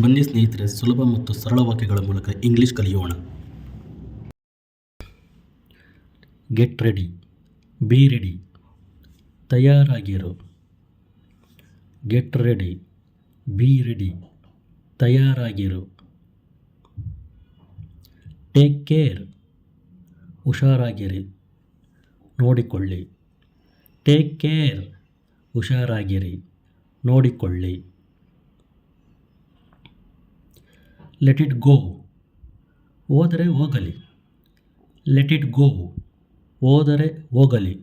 ಬನ್ನಿ ಸ್ನೇಹಿತರೆ, ಸುಲಭ ಮತ್ತು ಸರಳ ವಾಕ್ಯಗಳ ಮೂಲಕ ಇಂಗ್ಲಿಷ್ ಕಲಿಯೋಣ. ಗೆಟ್ ರೆಡಿ, ಬಿ ರೆಡಿ, ತಯಾರಾಗಿರು. ಗೆಟ್ ರೆಡಿ, ಬಿ ರೆಡಿ, ತಯಾರಾಗಿರು. ಟೇಕ್ ಕೇರ್, ಹುಷಾರಾಗಿರಿ, ನೋಡಿಕೊಳ್ಳಿ. ಟೇಕ್ ಕೇರ್, ಹುಷಾರಾಗಿರಿ, ನೋಡಿಕೊಳ್ಳಿ. ಲೆಟ್ ಇಟ್ ಗೋ, ಹೋದರೆ ಹೋಗಲಿ. ಲೆಟ್ ಇಟ್ ಗೋ, ಹೋದರೆ ಹೋಗಲಿ.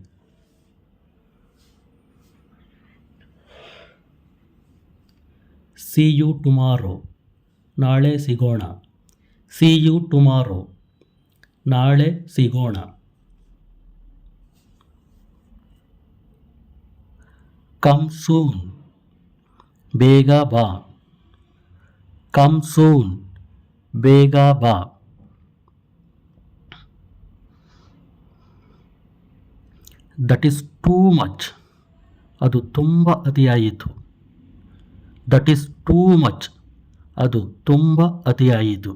ಸಿ ಯು ಟುಮಾರೋ, ನಾಳೆ ಸಿಗೋಣ. ಸಿ ಯು ಟುಮಾರೋ, ನಾಳೆ ಸಿಗೋಣ. ಕಮ್ ಸೂನ್, ಬೇಗ ಬಾ. ಕಮ್ ಸೂನ್, ಬೇಗ ಬಾ. ದಟ್ ಈಸ್ ಟೂ ಮಚ್, ಅದು ತುಂಬ ಅತಿಯಾಯಿತು. ದಟ್ ಈಸ್ ಟೂ ಮಚ್, ಅದು ತುಂಬ ಅತಿಯಾಯಿತು.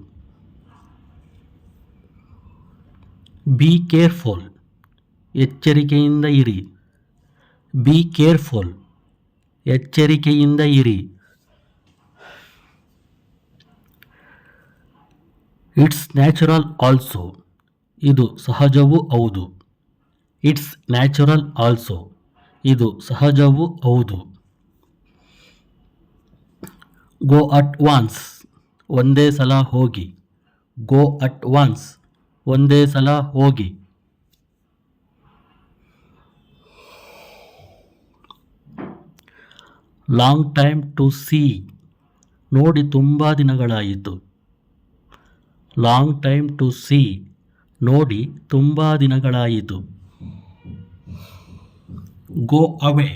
ಬಿ ಕೇರ್ಫುಲ್, ಎಚ್ಚರಿಕೆಯಿಂದ ಇರಿ. ಬಿ ಕೇರ್ಫುಲ್, ಎಚ್ಚರಿಕೆಯಿಂದ ಇರಿ. ಇಟ್ಸ್ ನ್ಯಾಚುರಲ್ ಆಲ್ಸೋ, ಇದು ಸಹಜವೂ ಹೌದು. ಇಟ್ಸ್ ನ್ಯಾಚುರಲ್ ಆಲ್ಸೋ, ಇದು ಸಹಜವೂ ಹೌದು. ಗೋ ಅಟ್ ವಾನ್ಸ್, ಒಂದೇ ಸಲ ಹೋಗಿ. ಗೋ ಅಟ್ ವಾನ್ಸ್, ಒಂದೇ ಸಲ ಹೋಗಿ. ಲಾಂಗ್ ಟೈಮ್ ಟು ಸೀ, ನೋಡಿ ತುಂಬ ದಿನಗಳಾಯಿತು. ಲಾಂಗ್ ಟೈಮ್ ಟು ಸೀ, ನೋಡಿ ತುಂಬ ದಿನಗಳಾಯಿತು. ಗೋ ಅವೇ,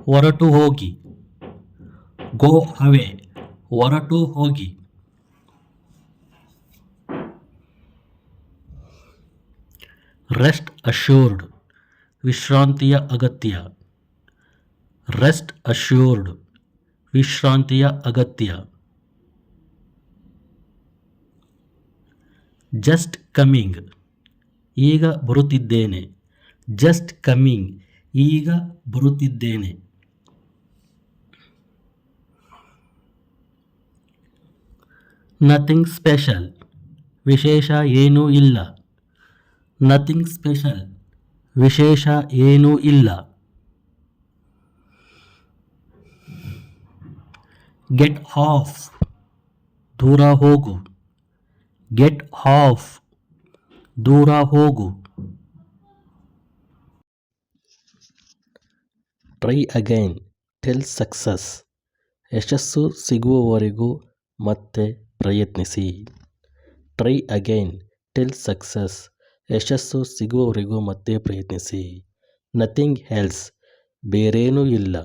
ಹೊರಟು ಹೋಗಿ. ಗೋ ಅವೇ, ಹೊರಟು ಹೋಗಿ. ರೆಸ್ಟ್ ಅಶ್ಯೂರ್ಡ್, ವಿಶ್ರಾಂತಿಯ ಅಗತ್ಯ. ರೆಸ್ಟ್ ಅಶ್ಯೂರ್ಡ್, ವಿಶ್ರಾಂತಿಯ ಅಗತ್ಯ. ಜಸ್ಟ್ ಕಮ್ಮಿಂಗ್, ಈಗ ಬರುತ್ತಿದ್ದೇನೆ. ಜಸ್ಟ್ ಕಮ್ಮಿಂಗ್, ಈಗ ಬರುತ್ತಿದ್ದೇನೆ. ನಥಿಂಗ್ ಸ್ಪೆಷಲ್, ವಿಶೇಷ ಏನೂ ಇಲ್ಲ. ನಥಿಂಗ್ ಸ್ಪೆಷಲ್, ವಿಶೇಷ ಏನೂ ಇಲ್ಲ. ಗೆಟ್ ಆಫ್, ದೂರ ಹೋಗು. ಗೆಟ್ ಆಫ್, ದೂರ ಹೋಗು. ಟ್ರೈ ಅಗೈನ್ ಟಿಲ್ ಸಕ್ಸಸ್, ಯಶಸ್ಸು ಸಿಗುವವರೆಗೂ ಮತ್ತೆ ಪ್ರಯತ್ನಿಸಿ. ಟ್ರೈ ಅಗೈನ್ ಟಿಲ್ ಸಕ್ಸಸ್, ಯಶಸ್ಸು ಸಿಗುವವರೆಗೂ ಮತ್ತೆ ಪ್ರಯತ್ನಿಸಿ. ನಥಿಂಗ್ ಎಲ್ಸ್, ಬೇರೇನೂ ಇಲ್ಲ.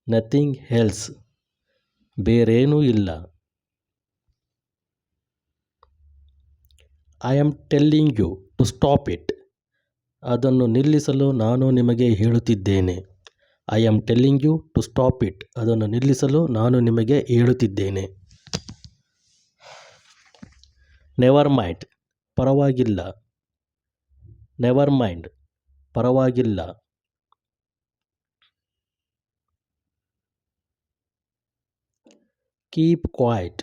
ನಥಿಂಗ್ ಎಲ್ಸ್, ಬೇರೇನೂ ಇಲ್ಲ. I am telling you to stop it, ಅದನ್ನು ನಿಲ್ಲಿಸಲು ನಾನು ನಿಮಗೆ ಹೇಳುತ್ತಿದ್ದೇನೆ. I am telling you to stop it, ಅದನ್ನು ನಿಲ್ಲಿಸಲು ನಾನು ನಿಮಗೆ ಹೇಳುತ್ತಿದ್ದೇನೆ. ನೆವರ್ ಮೈಂಡ್, ಪರವಾಗಿಲ್ಲ. ನೆವರ್ ಮೈಂಡ್, ಪರವಾಗಿಲ್ಲ. ಕೀಪ್ ಕ್ವೈಟ್,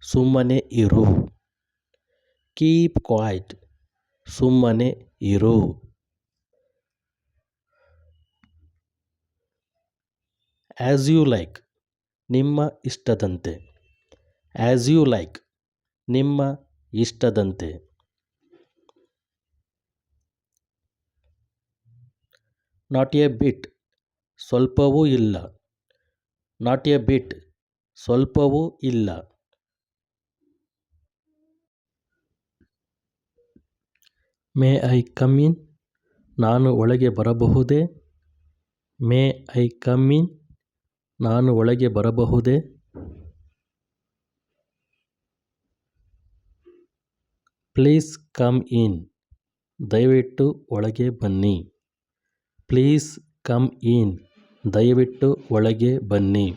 ಸುಮ್ಮನೆ ಇರು. ಕೀಪ್ ಕ್ವೈಟ್, ಸುಮ್ಮನೆ ಇರು. ಆ್ಯಸ್ ಯು ಲೈಕ್, ನಿಮ್ಮ ಇಷ್ಟದಂತೆ. ಆ್ಯಸ್ ಯು ಲೈಕ್, ನಿಮ್ಮ ಇಷ್ಟದಂತೆ. ನಾಟ್ ಎ ಬಿಟ್, ಸ್ವಲ್ಪವೂ ಇಲ್ಲ. ನಾಟ್ ಎ ಬಿಟ್, ಸ್ವಲ್ಪವೂ ಇಲ್ಲ. ಮೇ ಐ ಕಮ್ ಇನ್, ನಾನು ಒಳಗೆ ಬರಬಹುದೇ. ಮೇ ಐ ಕಮ್ ಇನ್, ನಾನು ಒಳಗೆ ಬರಬಹುದೇ. ಪ್ಲೀಸ್ ಕಮ್ ಇನ್, ದಯವಿಟ್ಟು ಒಳಗೆ ಬನ್ನಿ. ಪ್ಲೀಸ್ ಕಮ್ ಇನ್, ದಯವಿಟ್ಟು ಒಳಗೆ ಬನ್ನಿ.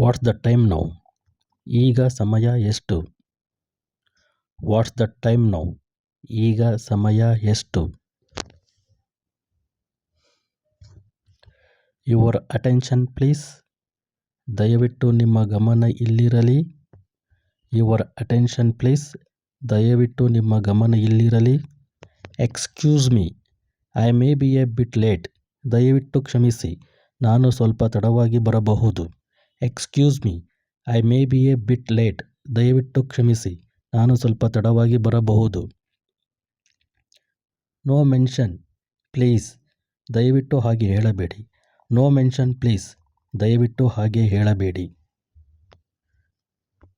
What's the time now? ಈಗ ಸಮಯ ಎಷ್ಟು? What's the time now? ಈಗ ಸಮಯ ಎಷ್ಟು? Your attention please? ದಯವಿಟ್ಟು ನಿಮ್ಮ ಗಮನ ಇಲ್ಲಿರಲಿ. Your attention please? ದಯವಿಟ್ಟು ನಿಮ್ಮ ಗಮನ ಇಲ್ಲಿರಲಿ. Excuse me, I may be a bit late. ದಯವಿಟ್ಟು ಕ್ಷಮಿಸಿ, ನಾನು ಸ್ವಲ್ಪ ತಡವಾಗಿ ಬರಬಹುದು. Excuse me, I may be a bit late. ದಯವಿಟ್ಟು ಕ್ಷಮಿಸಿ, ನಾನು ಸ್ವಲ್ಪ ತಡವಾಗಿ ಬರಬಹುದು. No mention please? ದಯವಿಟ್ಟು ಹಾಗೆ ಹೇಳಬೇಡಿ. No mention please? ದಯವಿಟ್ಟು ಹಾಗೆ ಹೇಳಬೇಡಿ.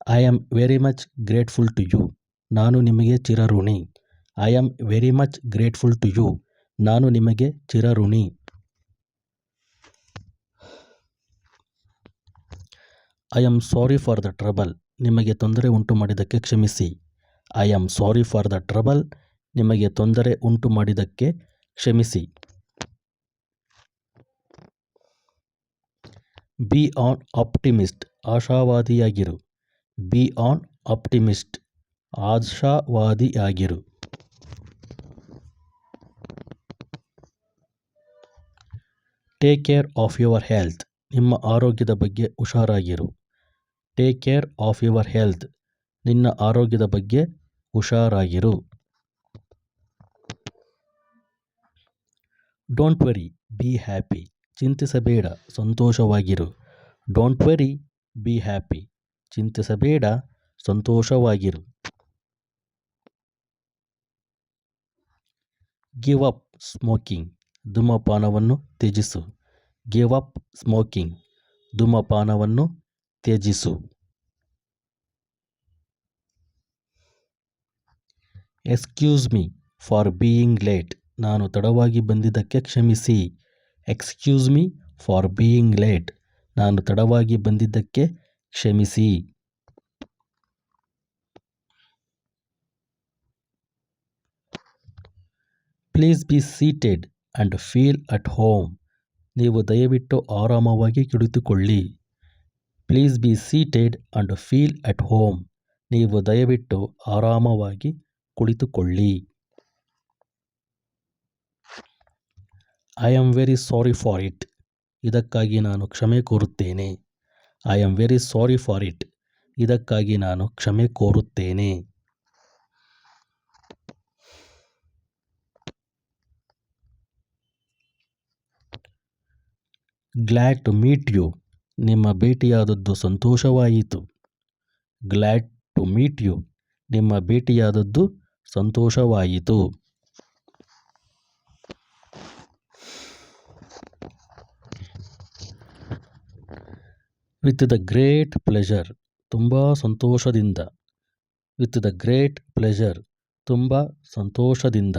I am very much grateful to you. ನಾನು ನಿಮಗೆ ಚಿರಋಣಿ. I am very much grateful to you. ನಾನು ನಿಮಗೆ ಚಿರಋಣಿ. I am sorry for the trouble. ನಿಮಗೆ ತೊಂದರೆ ಉಂಟು ಮಾಡಿದ್ದಕ್ಕೆ ಕ್ಷಮಿಸಿ. I am sorry for the trouble. ನಿಮಗೆ ತೊಂದರೆ ಉಂಟು ಮಾಡಿದ್ದಕ್ಕೆ ಕ್ಷಮಿಸಿ. Be an optimist. ಆಶಾವಾದಿಯಾಗಿರು. Be an optimist. ಆಶಾವಾದಿಯಾಗಿರು. Take care of your health. ನಿಮ್ಮ ಆರೋಗ್ಯದ ಬಗ್ಗೆ ಹುಷಾರಾಗಿರು. Take care of your health. ನಿನ್ನ ಆರೋಗ್ಯದ ಬಗ್ಗೆ ಹುಷಾರಾಗಿರು. Don't worry, be happy. ಚಿಂತಿಸಬೇಡ, ಸಂತೋಷವಾಗಿರು. Don't worry, be happy. ಚಿಂತಿಸಬೇಡ, ಸಂತೋಷವಾಗಿರು. Give up smoking. ಧೂಮಪಾನವನ್ನು ತ್ಯಜಿಸು. Give up smoking. ಧೂಮಪಾನವನ್ನು ತ್ಯಜಿಸು. Excuse me for being late. ನಾನು ತಡವಾಗಿ ಬಂದಿದ್ದಕ್ಕೆ ಕ್ಷಮಿಸಿ. Excuse me for being late. ನಾನು ತಡವಾಗಿ ಬಂದಿದ್ದಕ್ಕೆ ಕ್ಷಮಿಸಿ. Please be seated and feel at home. ನೀವು ದಯವಿಟ್ಟು ಆರಾಮವಾಗಿ ಕುಳಿತುಕೊಳ್ಳಿ. Please be seated and feel at home. ನೀವು ದಯವಿಟ್ಟು ಆರಾಮವಾಗಿ ಕುಳಿತುಕೊಳ್ಳಿ. I am very sorry for it. ಇದಕ್ಕಾಗಿ ನಾನು ಕ್ಷಮೆ ಕೋರುತ್ತೇನೆ. I am very sorry for it. ಇದಕ್ಕಾಗಿ ನಾನು ಕ್ಷಮೆ ಕೋರುತ್ತೇನೆ. Glad to meet you. ನಿಮ್ಮ ಭೇಟಿಯಾದದ್ದು ಸಂತೋಷವಾಯಿತು. Glad to meet you. ನಿಮ್ಮ ಭೇಟಿಯಾದದ್ದು ಸಂತೋಷವಾಯಿತು. With the great pleasure. ತುಂಬ ಸಂತೋಷದಿಂದ. With the great pleasure. ತುಂಬ ಸಂತೋಷದಿಂದ.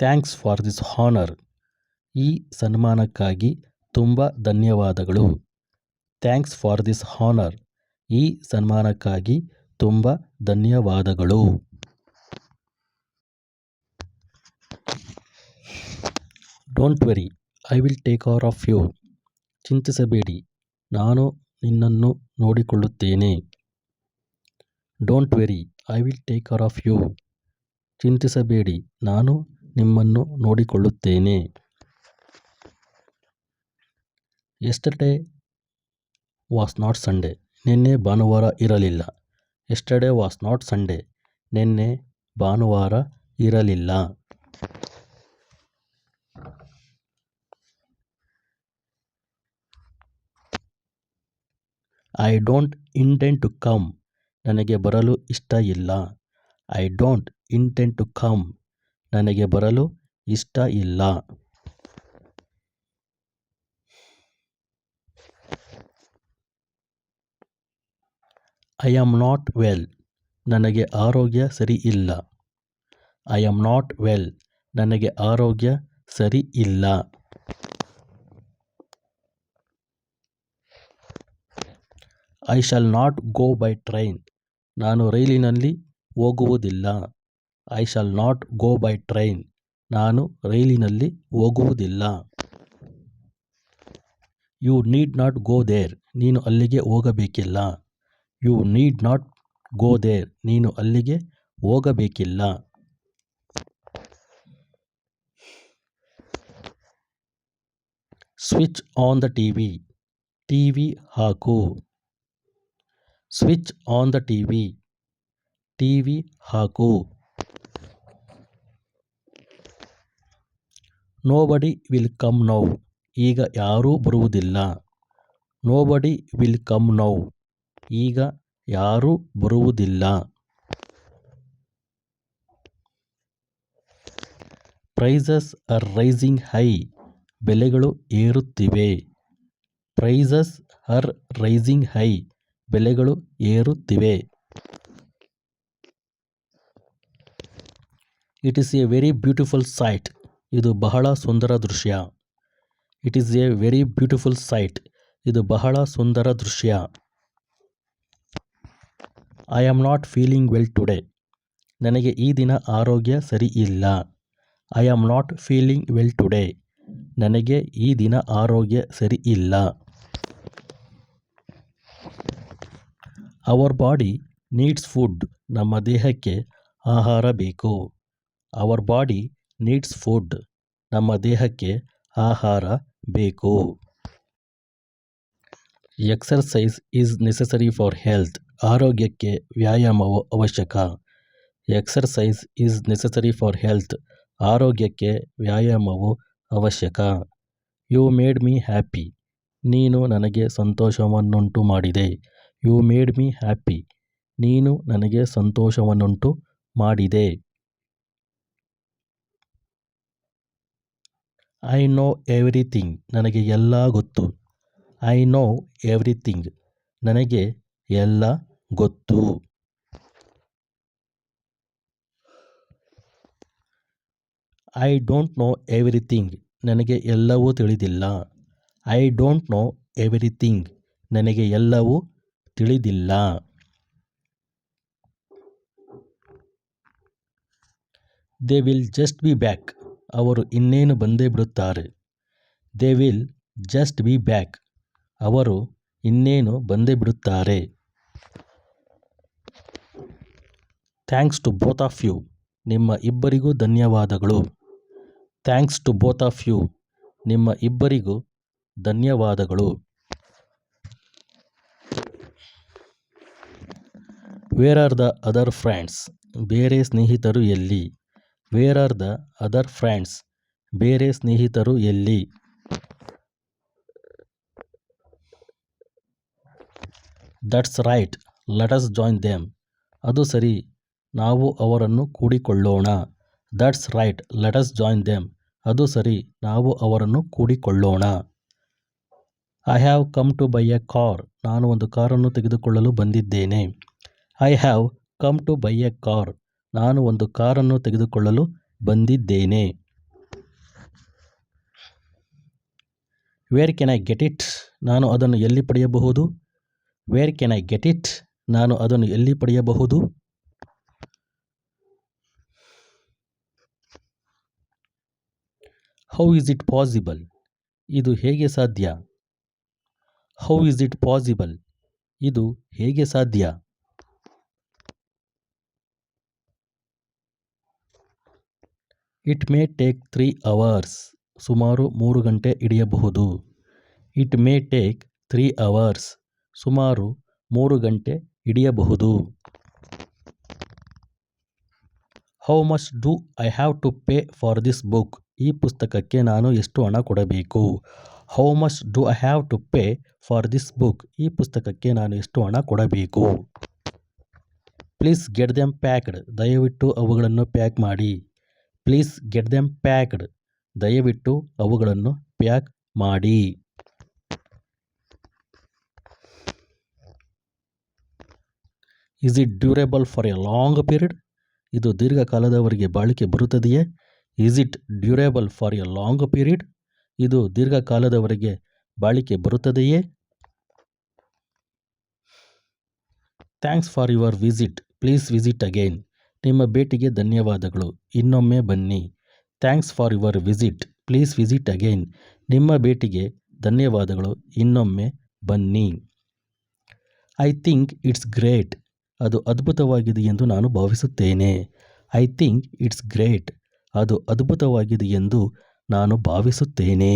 Thanks for this honour. ಈ ಸನ್ಮಾನಕ್ಕಾಗಿ ತುಂಬ ಧನ್ಯವಾದಗಳು. Thanks for this honour. ಈ ಸನ್ಮಾನಕ್ಕಾಗಿ ತುಂಬ ಧನ್ಯವಾದಗಳು. Don't worry, I will take care of you. ಚಿಂತಿಸಬೇಡಿ, ನಾನು ನಿನ್ನನ್ನು ನೋಡಿಕೊಳ್ಳುತ್ತೇನೆ. Don't worry, I will take care of you. ಚಿಂತಿಸಬೇಡಿ, ನಾನು ನಿಮ್ಮನ್ನು ನೋಡಿಕೊಳ್ಳುತ್ತೇನೆ. Yesterday was not Sunday. ನಿನ್ನೆ ಭಾನುವಾರ ಇರಲಿಲ್ಲ. Yesterday was not Sunday. ನಿನ್ನೆ ಭಾನುವಾರ ಇರಲಿಲ್ಲ. I don't intend to come. ನನಗೆ ಬರಲು ಇಷ್ಟ ಇಲ್ಲ. I don't intend to come. ನನಗೆ ಬರಲು ಇಷ್ಟ ಇಲ್ಲ. I am not well. ನನಗೆ ಆರೋಗ್ಯ ಸರಿ ಇಲ್ಲ. I am not well. ನನಗೆ ಆರೋಗ್ಯ ಸರಿ ಇಲ್ಲ. I shall not go by train. ನಾನು ರೈಲಿನಲ್ಲಿ ಹೋಗುವುದಿಲ್ಲ. I shall not go by train. ನಾನು ರೈಲಿನಲ್ಲಿ ಹೋಗುವುದಿಲ್ಲ. You need not go there. ನೀನು ಅಲ್ಲಿಗೆ ಹೋಗಬೇಕಿಲ್ಲ. You need not go there. ನೀನು ಅಲ್ಲಿಗೆ ಹೋಗಬೇಕಿಲ್ಲ. Switch on the TV. TV ಹಾಕು. Switch on the TV. TV ಹಾಕು. Nobody will come now. ಈಗ ಯಾರೂ ಬರುವುದಿಲ್ಲ. Nobody will come now. ಈಗ ಯಾರೂ ಬರುವುದಿಲ್ಲ. Prices are rising high. ಬೆಲೆಗಳು ಏರುತ್ತಿವೆ. Prices are rising high. ಬೆಲೆಗಳು ಏರುತ್ತಿವೆ. It is a very beautiful sight. ಇದು ಬಹಳ ಸುಂದರ ದೃಶ್ಯ. It is a very beautiful sight. ಇದು ಬಹಳ ಸುಂದರ ದೃಶ್ಯ. I am not feeling well today. ನನಗೆ ಈ ದಿನ ಆರೋಗ್ಯ ಸರಿ ಇಲ್ಲ. I am not feeling well today. ನನಗೆ ಈ ದಿನ ಆರೋಗ್ಯ ಸರಿ ಇಲ್ಲ. Our body needs food. ನಮ್ಮ ದೇಹಕ್ಕೆ ಆಹಾರ ಬೇಕು. Our body needs food. ನಮ್ಮ ದೇಹಕ್ಕೆ ಆಹಾರ ಬೇಕು. Exercise is necessary for health. ಆರೋಗ್ಯಕ್ಕೆ ವ್ಯಾಯಾಮವು ಅವಶ್ಯಕ. Exercise is necessary for health. ಆರೋಗ್ಯಕ್ಕೆ ವ್ಯಾಯಾಮವು ಅವಶ್ಯಕ. You made me happy. ನೀನು ನನಗೆ ಸಂತೋಷವನ್ನುಂಟು ಮಾಡಿದೆ. You made me happy. ನೀನು ನನಗೆ ಸಂತೋಷವನ್ನುಂಟು ಮಾಡಿದೆ. I know everything. ನನಗೆ ಎಲ್ಲ ಗೊತ್ತು. I know everything. ನನಗೆ ಎಲ್ಲ ಗೊತ್ತು. I don't know everything. ನನಗೆ ಎಲ್ಲವೂ ತಿಳಿದಿಲ್ಲ. I don't know everything. ನನಗೆ ಎಲ್ಲವೂ ತಿಳಿದಿಲ್ಲ. They will just be back. ಅವರು ಇನ್ನೇನು ಬಂದೇ ಬಿಡುತ್ತಾರೆ. They will just be back. ಅವರು ಇನ್ನೇನು ಬಂದೇ ಬಿಡುತ್ತಾರೆ. Thanks to both of you. ನಿಮ್ಮ ಇಬ್ಬರಿಗೂ ಧನ್ಯವಾದಗಳು. Thanks to both of you. ನಿಮ್ಮ ಇಬ್ಬರಿಗೂ ಧನ್ಯವಾದಗಳು. Where are the other friends. ಬೇರೆ ಸ್ನೇಹಿತರು ಎಲ್ಲಿ. Where are the other friends. ಬೇರೆ ಸ್ನೇಹಿತರು ಎಲ್ಲಿ. That's right, let us join them. ಅದು ಸರಿ, ನಾವು ಅವರನ್ನು ಕೂಡಿಕೊಳ್ಳೋಣ. That's right, let us join them. ಅದು ಸರಿ, ನಾವು ಅವರನ್ನು ಕೂಡಿಕೊಳ್ಳೋಣ. I have come to buy a car. ನಾನು ಒಂದು ಕಾರನ್ನು ತೆಗೆದುಕೊಳ್ಳಲು ಬಂದಿದ್ದೇನೆ. I have come to buy a car. ನಾನು ಒಂದು ಕಾರನ್ನು ತೆಗೆದುಕೊಳ್ಳಲು ಬಂದಿದ್ದೇನೆ. Where can I get it. ನಾನು ಅದನ್ನು ಎಲ್ಲಿ ಪಡೆಯಬಹುದು. Where can I get it. ನಾನು ಅದನ್ನು ಎಲ್ಲಿ ಪಡೆಯಬಹುದು. How is it possible. ಇದು ಹೇಗೆ ಸಾಧ್ಯ. How is it possible. ಇದು ಹೇಗೆ ಸಾಧ್ಯ. It may take 3 hours. ಸುಮಾರು 3 ಗಂಟೆ ಹಿಡಿಯಬಹುದು. It may take 3 hours. ಸುಮಾರು 3 ಗಂಟೆ ಹಿಡಿಯಬಹುದು. How much do I have to pay for this book. ಈ ಪುಸ್ತಕಕ್ಕೆ ನಾನು ಎಷ್ಟು ಹಣ ಕೊಡಬೇಕು. How much do I have to pay for this book. ಈ ಪುಸ್ತಕಕ್ಕೆ ನಾನು ಎಷ್ಟು ಹಣ ಕೊಡಬೇಕು. Please get them packed. ದಯವಿಟ್ಟು ಅವುಗಳನ್ನು ಪ್ಯಾಕ್ ಮಾಡಿ. Please get them packed. ದಯವಿಟ್ಟು ಅವುಗಳನ್ನು ಪ್ಯಾಕ್ ಮಾಡಿ. Is it durable for a long period. ಇದು ದೀರ್ಘಕಾಲದವರೆಗೆ ಬಾಳಿಕೆ ಬರುತ್ತದೆಯೇ. Is it durable for a long period. ಇದು ದೀರ್ಘಕಾಲದವರೆಗೆ ಬಾಳಿಕೆ ಬರುತ್ತದೆಯೇ. Thanks for your visit. Please visit again. ನಿಮ್ಮ ಭೇಟಿಗೆ ಧನ್ಯವಾದಗಳು, ಇನ್ನೊಮ್ಮೆ ಬನ್ನಿ. Thanks for your visit, please visit again. ನಿಮ್ಮ ಭೇಟಿಗೆ ಧನ್ಯವಾದಗಳು, ಇನ್ನೊಮ್ಮೆ ಬನ್ನಿ. ಐ ಥಿಂಕ್ ಇಟ್ಸ್ ಗ್ರೇಟ್, ಅದು ಅದ್ಭುತವಾಗಿದೆ ಎಂದು ನಾನು ಭಾವಿಸುತ್ತೇನೆ. ಐ ಥಿಂಕ್ ಇಟ್ಸ್ ಗ್ರೇಟ್, ಅದು ಅದ್ಭುತವಾಗಿದೆ ಎಂದು ನಾನು ಭಾವಿಸುತ್ತೇನೆ.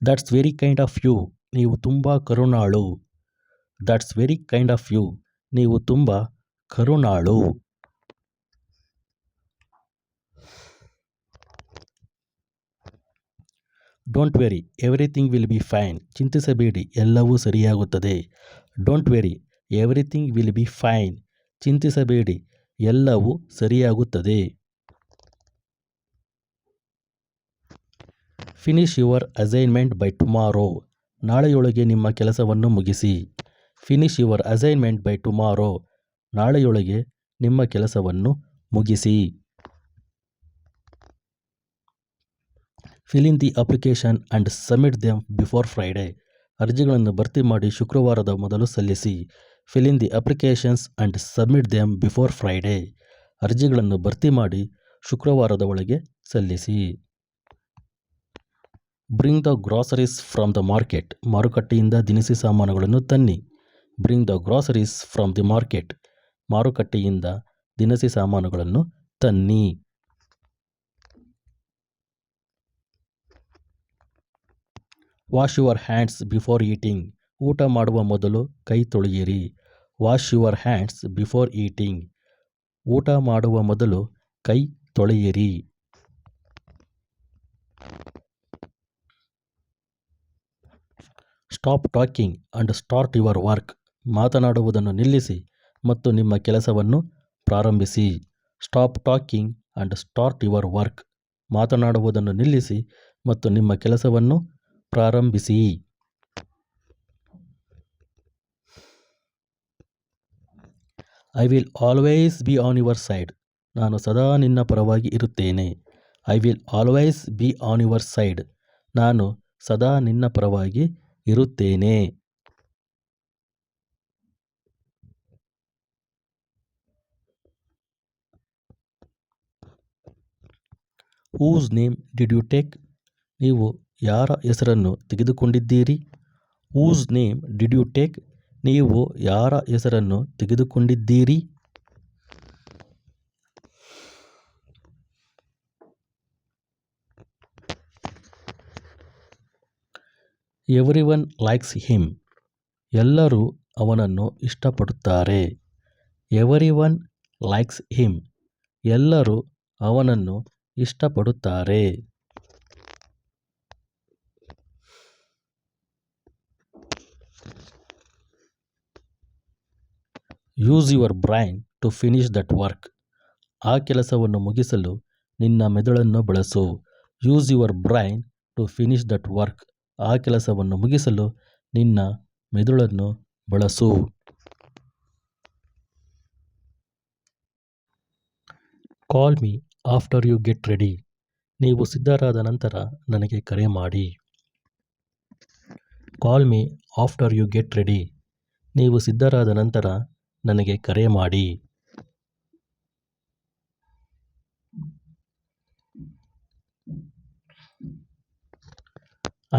That's very kind of you, ನೀವು ತುಂಬ ಕರುಣಾಳು. That's very kind of you, ನೀವು ತುಂಬ ಕರುಣಾಳು. Don't worry, everything will be fine, ಚಿಂತಿಸಬೇಡಿ, ಎಲ್ಲವೂ ಸರಿಯಾಗುತ್ತದೆ. Don't worry, everything will be fine, ಚಿಂತಿಸಬೇಡಿ, ಎಲ್ಲವೂ ಸರಿಯಾಗುತ್ತದೆ. Finish your assignment by tomorrow, ನಾಳೆಯೊಳಗೆ ನಿಮ್ಮ ಕೆಲಸವನ್ನು ಮುಗಿಸಿ. Finish your assignment by tomorrow, ನಾಳೆಯೊಳಗೆ ನಿಮ್ಮ ಕೆಲಸವನ್ನು ಮುಗಿಸಿ. Fill in the application and submit them before Friday, ಅರ್ಜಿಗಳನ್ನು ಭರ್ತಿ ಮಾಡಿ ಶುಕ್ರವಾರದ ಮೊದಲು ಸಲ್ಲಿಸಿ. Fill in the applications and submit them before Friday, ಅರ್ಜಿಗಳನ್ನು ಭರ್ತಿ ಮಾಡಿ ಶುಕ್ರವಾರದ ಒಳಗೆ ಸಲ್ಲಿಸಿ. Bring the groceries from the market, ಮಾರುಕಟ್ಟೆಯಿಂದ ದಿನಸಿ ಸಾಮಾನುಗಳನ್ನು ತನ್ನಿ. Bring the groceries from the market, ಮಾರುಕಟ್ಟೆಯಿಂದ ದಿನಸಿ ಸಾಮಾನುಗಳನ್ನು ತನ್ನಿ. Wash your hands before eating, ಊಟ ಮಾಡುವ ಮೊದಲು ಕೈ ತೊಳೆಯಿರಿ. Wash your hands before eating, ಊಟ ಮಾಡುವ ಮೊದಲು ಕೈ ತೊಳೆಯಿರಿ. Stop talking and start your work, ಮಾತನಾಡುವುದನ್ನು ನಿಲ್ಲಿಸಿ ಮತ್ತು ನಿಮ್ಮ ಕೆಲಸವನ್ನು ಪ್ರಾರಂಭಿಸಿ. Stop talking and start your work, ಮಾತನಾಡುವುದನ್ನು ನಿಲ್ಲಿಸಿ ಮತ್ತು ನಿಮ್ಮ ಕೆಲಸವನ್ನು ಪ್ರಾರಂಭಿಸಿ. I will always be on your side, ನಾನು ಸದಾ ನಿನ್ನ ಪರವಾಗಿ ಇರುತ್ತೇನೆ. I will always be on your side, ನಾನು ಸದಾ ನಿನ್ನ ಪರವಾಗಿ ಇರುತ್ತೇನೆ. Whose name did you take, ನೀವು ಯಾರ ಹೆಸರನ್ನು ತೆಗೆದುಕೊಂಡಿದ್ದೀರಿ. Whose name did you take, ನೀವು ಯಾರ ಹೆಸರನ್ನು ತೆಗೆದುಕೊಂಡಿದ್ದೀರಿ. ಎವ್ರಿ ಒನ್ ಲೈಕ್ಸ್ ಹಿಮ್, ಎಲ್ಲರೂ ಅವನನ್ನು ಇಷ್ಟಪಡುತ್ತಾರೆ. ಎವರಿ ಒನ್ ಲೈಕ್ಸ್ ಹಿಮ್, ಎಲ್ಲರೂ ಅವನನ್ನು ಇಷ್ಟಪಡುತ್ತಾರೆ. Use your brain to finish that work, ಆ ಕೆಲಸವನ್ನು ಮುಗಿಸಲು ನಿನ್ನ ಮೆದುಳನ್ನು ಬಳಸು. Use your brain to finish that work, ಆ ಕೆಲಸವನ್ನು ಮುಗಿಸಲು ನಿನ್ನ ಮೆದುಳನ್ನು ಬಳಸು. Call me after you get ready, ನೀವು ಸಿದ್ಧರಾದ ನಂತರ ನನಗೆ ಕರೆ ಮಾಡಿ. Call me after you get ready, ನೀವು ಸಿದ್ಧರಾದ ನಂತರ ನನಗೆ ಕರೆ ಮಾಡಿ.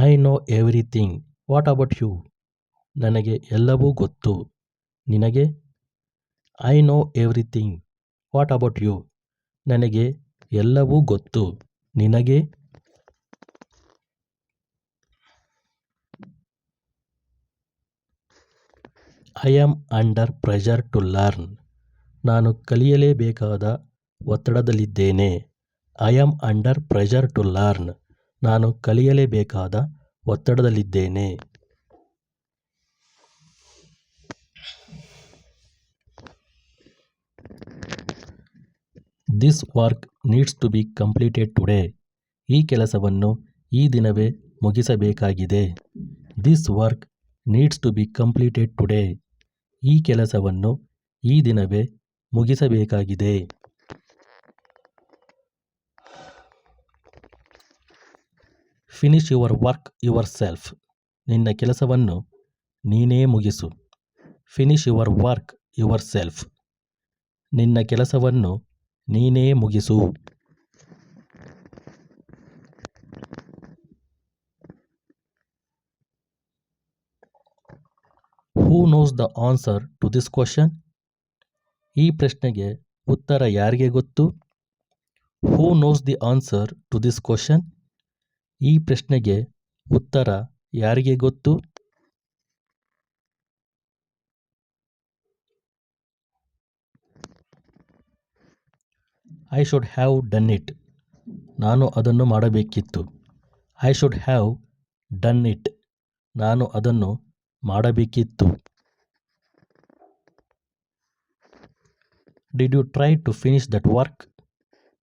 I know everything, what about you, ನನಗೆ ಎಲ್ಲವೂ ಗೊತ್ತು, ನಿನಗೆ. I know everything, what about you, ನನಗೆ ಎಲ್ಲವೂ ಗೊತ್ತು, ನಿನಗೆ. I am under pressure to learn, ನಾನು ಕಲಿಯಲೇಬೇಕಾದ ಒತ್ತಡದಲ್ಲಿದ್ದೇನೆ. I am under pressure to learn, ನಾನು ಕಲಿಯಲೇಬೇಕಾದ ಒತ್ತಡದಲ್ಲಿದ್ದೇನೆ. This work needs to be completed today, ಈ ಕೆಲಸವನ್ನು ಈ ದಿನವೇ ಮುಗಿಸಬೇಕಾಗಿದೆ. This work needs to be completed today, ಈ ಕೆಲಸವನ್ನು ಈ ದಿನವೇ ಮುಗಿಸಬೇಕಾಗಿದೆ. Finish your work yourself, ನಿನ್ನ ಕೆಲಸವನ್ನು ನೀನೇ ಮುಗಿಸು. Finish your work yourself. ನಿನ್ನ ಕೆಲಸವನ್ನು ನೀನೇ ಮುಗಿಸು. Who knows the answer to this question? ಈ ಪ್ರಶ್ನೆಗೆ ಉತ್ತರ ಯಾರಿಗೆ ಗೊತ್ತು? Who knows the answer to this question? ಈ ಪ್ರಶ್ನೆಗೆ ಉತ್ತರ ಯಾರಿಗೆ ಗೊತ್ತು? I should have done it. ನಾನು ಅದನ್ನು ಮಾಡಬೇಕಿತ್ತು. I should have done it. ನಾನು ಅದನ್ನು ಮಾಡಬೇಕಿತ್ತು. Did you try to finish that work?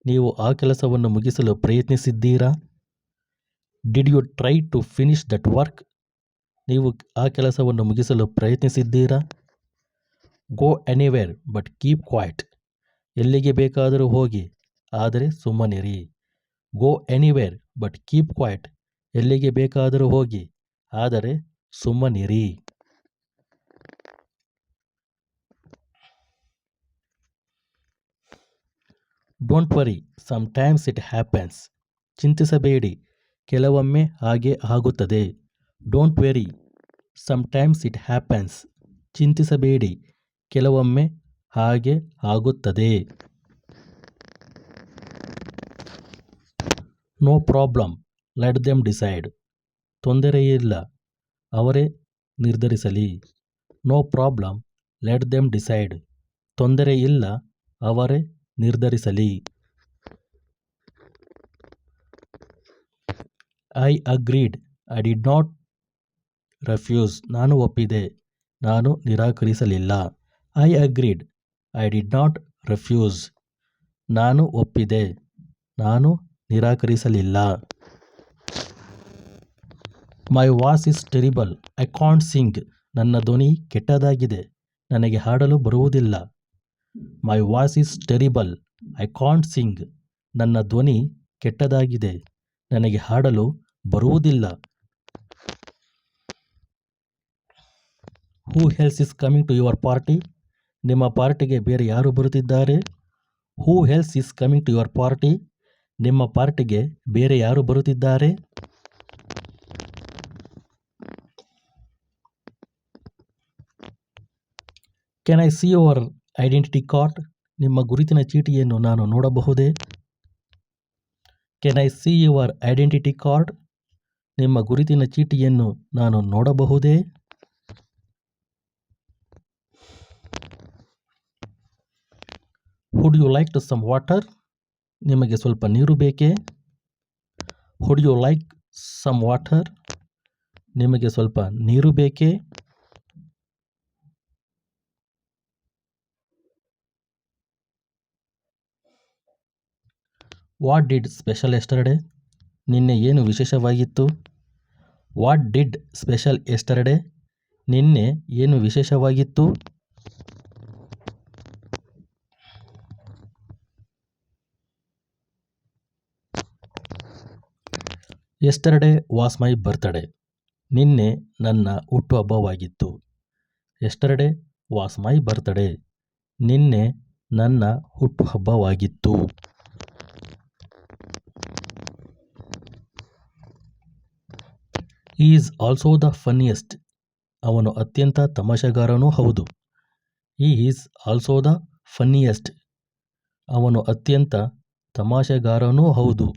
ನೀವು ಆ ಕೆಲಸವನ್ನು ಮುಗಿಸಲು ಪ್ರಯತ್ನಿಸಿದ್ದೀರಾ? Did you try to finish that work? ನೀವು ಆ ಕೆಲಸವನ್ನು ಮುಗಿಸಲು ಪ್ರಯತ್ನಿಸಿದ್ದೀರಾ? Go anywhere but keep quiet. ಎಲ್ಲಿಗೆ ಬೇಕಾದರೂ ಹೋಗಿ, ಆದರೆ ಸುಮ್ಮನಿರಿ. Go anywhere but keep quiet. ಎಲ್ಲಿಗೆ ಬೇಕಾದರೂ ಹೋಗಿ, ಆದರೆ ಸುಮ್ಮನಿರಿ. Don't worry, sometimes it happens. ಚಿಂತಿಸಬೇಡಿ, ಕೆಲವೊಮ್ಮೆ ಹಾಗೆ ಆಗುತ್ತದೆ. Don't worry, sometimes it happens. ಚಿಂತಿಸಬೇಡಿ, ಕೆಲವೊಮ್ಮೆ ಹಾಗೆ ಆಗುತ್ತದೆ. No problem, let them decide. ತೊಂದರೆಯಿಲ್ಲ, ಅವರೇ ನಿರ್ಧರಿಸಲಿ. No problem, let them decide. ತೊಂದರೆ ಇಲ್ಲ, ಅವರೇ ನಿರ್ಧರಿಸಲಿ. I agreed, I did not refuse. ನಾನು ಒಪ್ಪಿದೆ, ನಾನು ನಿರಾಕರಿಸಲಿಲ್ಲ. I agreed, I did not refuse. ನಾನು ಒಪ್ಪಿದೆ, ನಾನು ನಿರಾಕರಿಸಲಿಲ್ಲ. My voice is terrible, I can't sing. ನನ್ನ ಧ್ವನಿ ಕೆಟ್ಟದಾಗಿದೆ, ನನಗೆ ಹಾಡಲು ಬರುವುದಿಲ್ಲ. My voice is terrible, I can't sing. ನನ್ನ ಧ್ವನಿ ಕೆಟ್ಟದಾಗಿದೆ, ನನಗೆ ಹಾಡಲು ಬರುವುದಿಲ್ಲ. Who else is coming to your party? ನಿಮ್ಮ ಪಾರ್ಟಿಗೆ ಬೇರೆ ಯಾರು ಬರುತ್ತಿದ್ದಾರೆ? Who else is coming to your party? ನಿಮ್ಮ ಪಾರ್ಟಿಗೆ ಬೇರೆ ಯಾರು ಬರುತ್ತಿದ್ದಾರೆ? Can I see your identity card? ನಿಮ್ಮ ಗುರುತಿನ ಚೀಟಿಯನ್ನು ನಾನು ನೋಡಬಹುದೇ? Can I see your identity card? ನಿಮ್ಮ ಗುರುತಿನ ಚೀಟಿಯನ್ನು ನಾನು ನೋಡಬಹುದೇ? Would you like to some water? ನಿಮಗೆ ಸ್ವಲ್ಪ ನೀರು ಬೇಕೇ? Would you like some water? ನಿಮಗೆ ಸ್ವಲ್ಪ ನೀರು ಬೇಕೇ? What did special yesterday? ನಿನ್ನೆ ಏನು ವಿಶೇಷವಾಗಿತ್ತು? What did special yesterday? ನಿನ್ನೆ ಏನು ವಿಶೇಷವಾಗಿತ್ತು? Yesterday was my birthday. ನಿನ್ನೆ ನನ್ನ ಹುಟ್ಟುಹಬ್ಬವಾಗಿತ್ತು. Yesterday was my birthday. ನಿನ್ನೆ ನನ್ನ ಹುಟ್ಟುಹಬ್ಬವಾಗಿತ್ತು. He is also the funniest. ಅವನು ಅತ್ಯಂತ ತಮಾಷೆಗಾರನೂ ಹೌದು. He is also the funniest. ಅವನು ಅತ್ಯಂತ ತಮಾಷೆಗಾರನೂ ಹೌದು.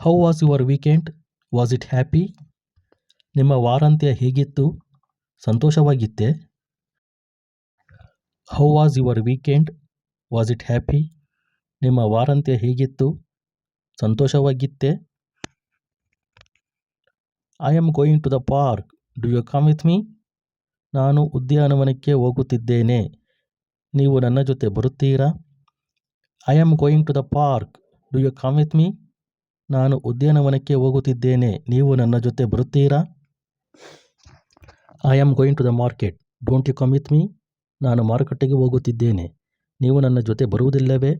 How was your weekend? Was it happy? ನಿಮ್ಮ ವಾರಾಂತ್ಯ ಹೇಗಿತ್ತು? ಸಂತೋಷವಾಗಿತ್ತೇ? How was your weekend? Was it happy? ನಿಮ್ಮ ವಾರಾಂತ್ಯ ಹೇಗಿತ್ತು? ಸಂತೋಷವಾಗಿತ್ತೇ? I am going to the park, do you come with me? ನಾನು ಉದ್ಯಾನವನಕ್ಕೆ ಹೋಗುತ್ತಿದ್ದೇನೆ, ನೀವು ನನ್ನ ಜೊತೆ ಬರುತ್ತೀರಾ? I am going to the park, do you come with me? ನಾನು ಉದ್ಯಾನವನಕ್ಕೆ ಹೋಗುತ್ತಿದ್ದೇನೆ, ನೀವು ನನ್ನ ಜೊತೆ ಬರುತ್ತೀರಾ? I am going to the market, don't you come with me? ನಾನು ಮಾರುಕಟ್ಟೆಗೆ ಹೋಗುತ್ತಿದ್ದೇನೆ, ನೀವು ನನ್ನ ಜೊತೆ ಬರುವುದಿಲ್ಲವೇ?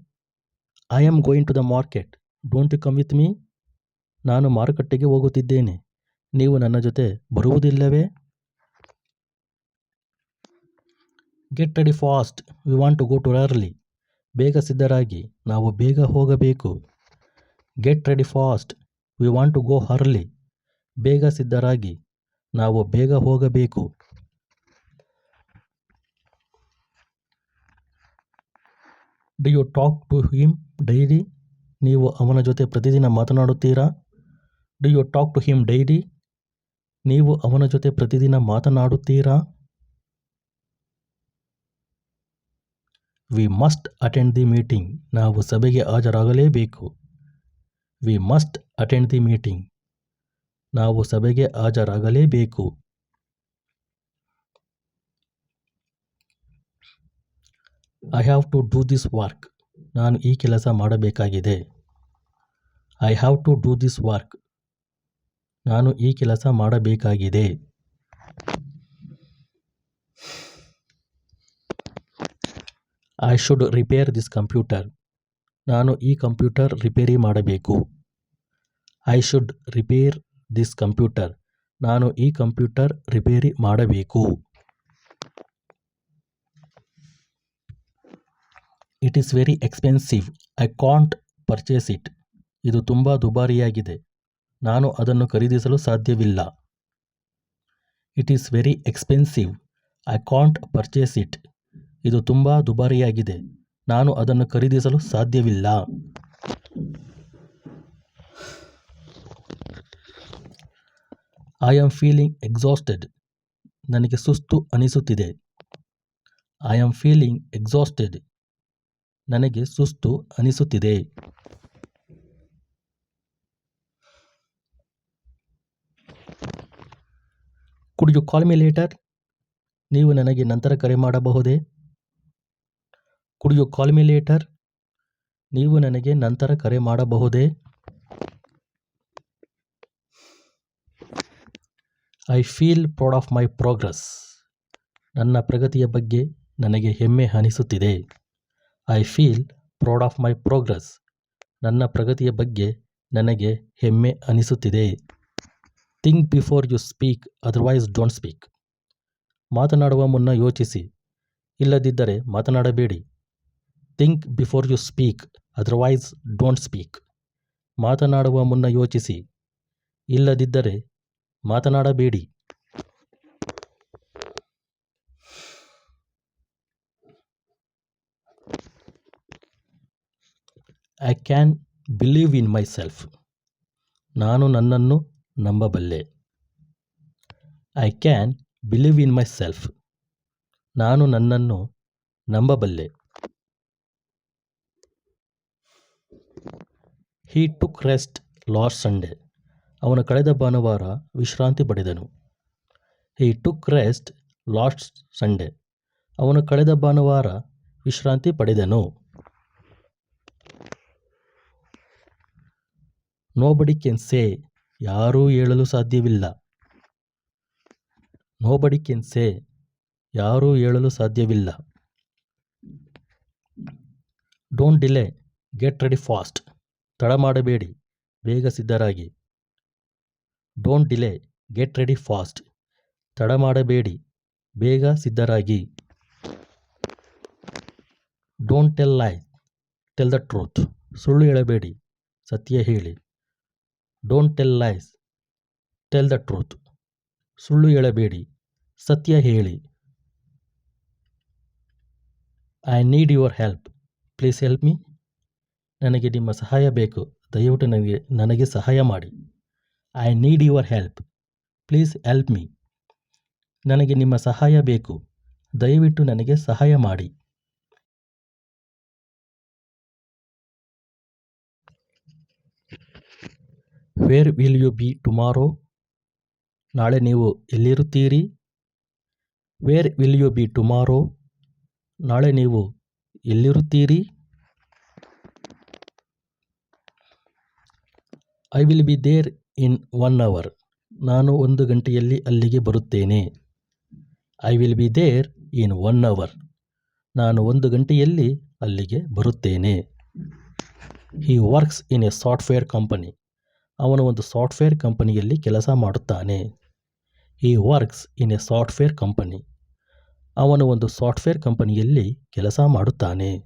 I am going to the market, don't you come with me? ನಾನು ಮಾರುಕಟ್ಟೆಗೆ ಹೋಗುತ್ತಿದ್ದೇನೆ. ನೀವು ನನ್ನ ಜೊತೆ ಬರುವುದಿಲ್ಲವೇ? Get ready fast, we want to go to early. ಬೇಗ ಸಿದ್ಧರಾಗಿ, ನಾವು ಬೇಗ ಹೋಗಬೇಕು. Get ready fast, we want to go early. ಬೇಗ ಸಿದ್ಧರಾಗಿ, ನಾವು ಬೇಗ ಹೋಗಬೇಕು. Do you talk to him daily? ನೀವು ಅವನ ಜೊತೆ ಪ್ರತಿದಿನ ಮಾತನಾಡುತ್ತೀರಾ? Do you talk to him daily? ನೀವು ಅವನ ಜೊತೆ ಪ್ರತಿದಿನ ಮಾತನಾಡುತ್ತೀರಾ? We must attend the meeting, ನಾವು ಸಭೆಗೆ ಹಾಜರಾಗಲೇಬೇಕು. We must attend the meeting, ನಾವು ಸಭೆಗೆ ಹಾಜರಾಗಲೇಬೇಕು. I have to do this work, ನಾನು ಈ ಕೆಲಸ ಮಾಡಬೇಕಾಗಿದೆ. I have to do this work, ನಾನು ಈ ಕೆಲಸ ಮಾಡಬೇಕಾಗಿದೆ. I should repair this computer, ನಾನು ಈ ಕಂಪ್ಯೂಟರ್ ರಿಪೇರಿ ಮಾಡಬೇಕು. I should repair this computer, ನಾನು ಈ ಕಂಪ್ಯೂಟರ್ ರಿಪೇರಿ ಮಾಡಬೇಕು. It is very expensive, I can't purchase it. ಇದು ತುಂಬ ದುಬಾರಿಯಾಗಿದೆ, ನಾನು ಅದನ್ನು ಖರೀದಿಸಲು ಸಾಧ್ಯವಿಲ್ಲ. It is very expensive, I can't purchase it. ಇದು ತುಂಬ ದುಬಾರಿಯಾಗಿದೆ, ನಾನು ಅದನ್ನು ಖರೀದಿಸಲು ಸಾಧ್ಯವಿಲ್ಲ. ಐ ಆಮ್ ಫೀಲಿಂಗ್ ಎಕ್ಸಾಸ್ಟೆಡ್, ನನಗೆ ಸುಸ್ತು ಅನಿಸುತ್ತಿದೆ. ಐ ಆಮ್ ಫೀಲಿಂಗ್ ಎಕ್ಸಾಸ್ಟೆಡ್, ನನಗೆ ಸುಸ್ತು ಅನಿಸುತ್ತಿದೆ. Could you call me later? ನೀವು ನನಗೆ ನಂತರ ಕರೆ ಮಾಡಬಹುದೇ? Could you call me later? ನೀವು ನನಗೆ ನಂತರ ಕರೆ ಮಾಡಬಹುದೇ? I feel proud of my progress, ನನ್ನ ಪ್ರಗತಿಯ ಬಗ್ಗೆ ನನಗೆ ಹೆಮ್ಮೆ ಅನಿಸುತ್ತಿದೆ. I feel proud of my progress, ನನ್ನ ಪ್ರಗತಿಯ ಬಗ್ಗೆ ನನಗೆ ಹೆಮ್ಮೆ ಅನಿಸುತ್ತಿದೆ. Think before you speak, otherwise don't speak. ಮಾತನಾಡುವ ಮುನ್ನ ಯೋಚಿಸಿ, ಇಲ್ಲದಿದ್ದರೆ ಮಾತನಾಡಬೇಡಿ. Think before you speak, otherwise don't speak. ಮಾತನಾಡುವ ಮುನ್ನ ಯೋಚಿಸಿ, ಇಲ್ಲದಿದ್ದರೆ ಮಾತನಾಡಬೇಡಿ. I can believe in myself, ನಾನು ನನ್ನನ್ನು ನಂಬಬಲ್ಲೆ. I can believe in myself, ನಾನು ನನ್ನನ್ನು ನಂಬಬಲ್ಲೆ. He took rest last Sunday, ಅವನು ಕಳೆದ ಭಾನುವಾರ ವಿಶ್ರಾಂತಿ ಪಡೆದನು. He took rest last Sunday, ಅವನು ಕಳೆದ ಭಾನುವಾರ ವಿಶ್ರಾಂತಿ ಪಡೆದನು. ನೋಬಡಿ ಕ್ಯಾನ್ ಸೇ, ಯಾರೂ ಹೇಳಲು ಸಾಧ್ಯವಿಲ್ಲ. ನೋಬಡಿ ಕ್ಯಾನ್ ಸೇ, ಯಾರೂ ಹೇಳಲು ಸಾಧ್ಯವಿಲ್ಲ. Don't delay, get ready fast, ತಡ ಮಾಡಬೇಡಿ, ಬೇಗ ಸಿದ್ಧರಾಗಿ. Don't delay, get ready fast, ತಡ ಮಾಡಬೇಡಿ, ಬೇಗ ಸಿದ್ಧರಾಗಿ. Don't tell lie, tell the truth, ಸುಳ್ಳು ಹೇಳಬೇಡಿ, ಸತ್ಯ ಹೇಳಿ. Don't tell lies, tell the truth, ಸುಳ್ಳು ಹೇಳಬೇಡಿ, ಸತ್ಯ ಹೇಳಿ. I need your help, please help me. ನನಗೆ ನಿಮ್ಮ ಸಹಾಯ ಬೇಕು, ದಯವಿಟ್ಟು ನನಗೆ ಸಹಾಯ ಮಾಡಿ. I need your help, please help me. ನನಗೆ ನಿಮ್ಮ ಸಹಾಯ ಬೇಕು, ದಯವಿಟ್ಟು ನನಗೆ ಸಹಾಯ ಮಾಡಿ. Where will you be tomorrow? ನಾಳೆ ನೀವು ಎಲ್ಲಿರುತ್ತೀರಿ? Where will you be tomorrow? ನಾಳೆ ನೀವು ಎಲ್ಲಿರುತ್ತೀರಿ? I will be there in 1 hour, ನಾನು 1 ಗಂಟೆಯಲ್ಲಿ ಅಲ್ಲಿಗೆ ಬರುತ್ತೇನೆ. I will be there in 1 hour, ನಾನು 1 ಗಂಟೆಯಲ್ಲಿ ಅಲ್ಲಿಗೆ ಬರುತ್ತೇನೆ. He works in a software company, ಅವನು ಒಂದು ಸಾಫ್ಟ್ವೇರ್ ಕಂಪನಿಯಲ್ಲಿ ಕೆಲಸ ಮಾಡುತ್ತಾನೆ. He works in a software company. ಅವನು ಒಂದು ಸಾಫ್ಟ್ವೇರ್ ಕಂಪನಿಯಲ್ಲಿ ಕೆಲಸ ಮಾಡುತ್ತಾನೆ.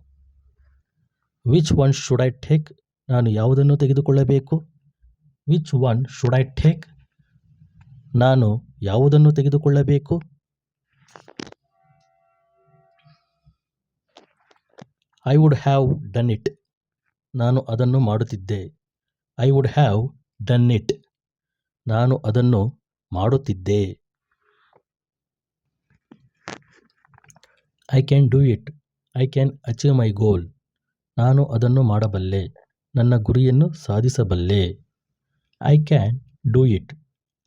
Which one should I take? ನಾನು ಯಾವುದನ್ನು ತೆಗೆದುಕೊಳ್ಳಬೇಕು? Which one should I take? ನಾನು ಯಾವುದನ್ನು ತೆಗೆದುಕೊಳ್ಳಬೇಕು? I would have done it. ನಾನು ಅದನ್ನು ಮಾಡುತ್ತಿದ್ದೆ. I would have done it. ನಾನು ಅದನ್ನು ಮಾಡುತ್ತಿದ್ದೆ. I can do it. I can achieve my goal. ನಾನು ಅದನ್ನು ಮಾಡಬಲ್ಲೆ. ನನ್ನ ಗುರಿಯನ್ನು ಸಾಧಿಸಬಲ್ಲೆ. I can do it.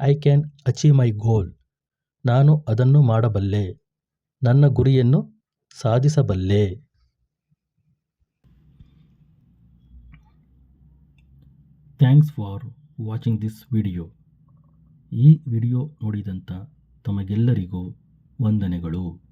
I can achieve my goal. ನಾನು ಅದನ್ನು ಮಾಡಬಲ್ಲೆ. ನನ್ನ ಗುರಿಯನ್ನು ಸಾಧಿಸಬಲ್ಲೆ. Thanks for watching this video. ಈ ವಿಡಿಯೋ ನೋಡಿದಂಥ ತಮಗೆಲ್ಲರಿಗೂ ವಂದನೆಗಳು.